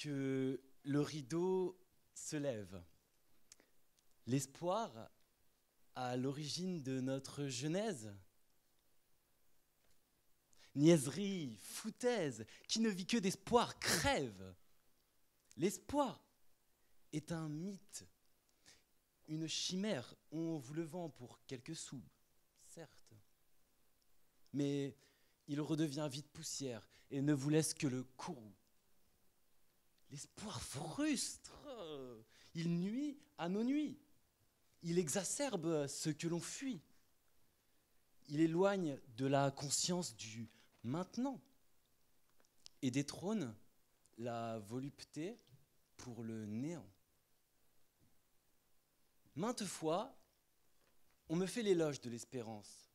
que le rideau se lève. L'espoir à l'origine de notre genèse. Niaiserie, foutaise, qui ne vit que d'espoir crève. L'espoir est un mythe, une chimère. On vous le vend pour quelques sous, certes. Mais il redevient vite poussière et ne vous laisse que le courroux. L'espoir frustre, il nuit à nos nuits, il exacerbe ce que l'on fuit, il éloigne de la conscience du maintenant et détrône la volupté pour le néant. Maintes fois, on me fait l'éloge de l'espérance,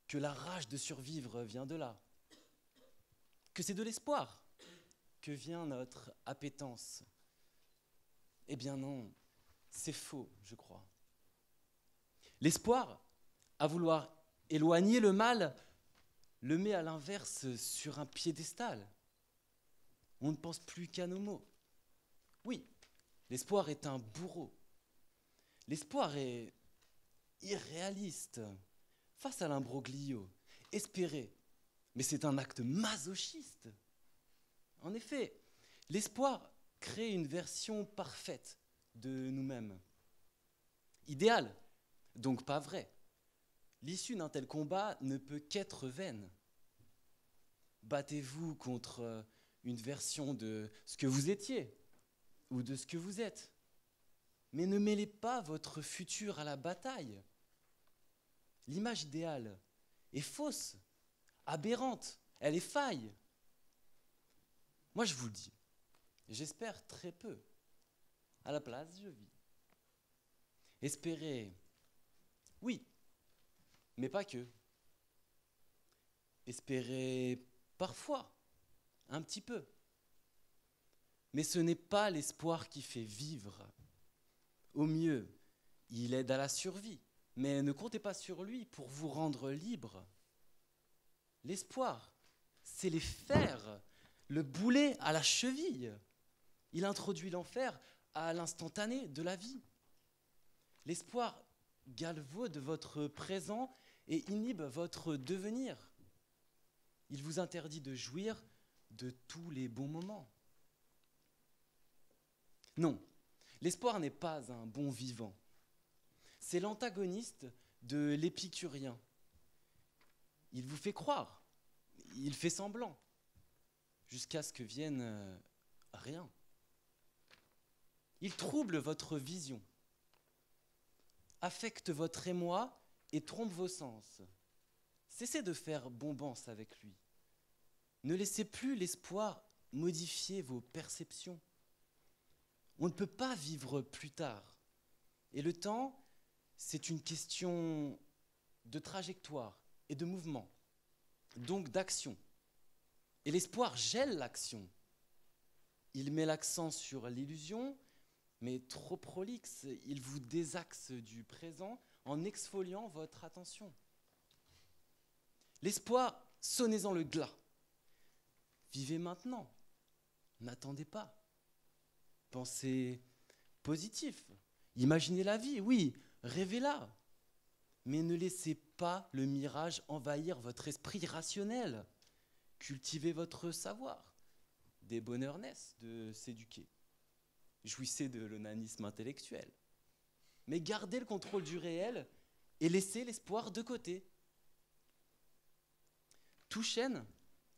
que la rage de survivre vient de là, que c'est de l'espoir que vient notre appétence. Eh bien non, c'est faux, je crois. L'espoir, à vouloir éloigner le mal, le met à l'inverse sur un piédestal. On ne pense plus qu'à nos mots. Oui, l'espoir est un bourreau. L'espoir est irréaliste face à l'imbroglio. Espérer, mais c'est un acte masochiste. En effet, l'espoir crée une version parfaite de nous-mêmes. Idéal, donc pas vrai. L'issue d'un tel combat ne peut qu'être vaine. Battez-vous contre une version de ce que vous étiez ou de ce que vous êtes. Mais ne mêlez pas votre futur à la bataille. L'image idéale est fausse, aberrante, elle est faille. Moi, je vous le dis, j'espère très peu. À la place, je vis. Espérer, oui, mais pas que. Espérer parfois, un petit peu. Mais ce n'est pas l'espoir qui fait vivre. Au mieux, il aide à la survie, mais ne comptez pas sur lui pour vous rendre libre. L'espoir, c'est les fers, le boulet à la cheville. Il introduit l'enfer à l'instantané de la vie. L'espoir galvaude votre présent et inhibe votre devenir. Il vous interdit de jouir de tous les bons moments. Non, l'espoir n'est pas un bon vivant. C'est l'antagoniste de l'épicurien. Il vous fait croire, il fait semblant, jusqu'à ce que vienne rien. Il trouble votre vision, affecte votre émoi et trompe vos sens. Cessez de faire bombance avec lui. Ne laissez plus l'espoir modifier vos perceptions. On ne peut pas vivre plus tard. Et le temps, c'est une question de trajectoire et de mouvement, donc d'action. Et l'espoir gèle l'action. Il met l'accent sur l'illusion, mais trop prolixe, il vous désaxe du présent en exfoliant votre attention. L'espoir, sonnez-en le glas. Vivez maintenant, n'attendez pas. Pensez positif, imaginez la vie, oui, rêvez-la. Mais ne laissez pas le mirage envahir votre esprit rationnel. Cultivez votre savoir. Des bonheurs naissent de s'éduquer. Jouissez de l'onanisme intellectuel. Mais gardez le contrôle du réel et laissez l'espoir de côté. Tout chêne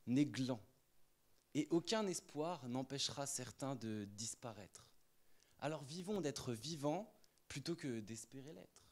n'est gland, et aucun espoir n'empêchera certains de disparaître. Alors vivons d'être vivants plutôt que d'espérer l'être.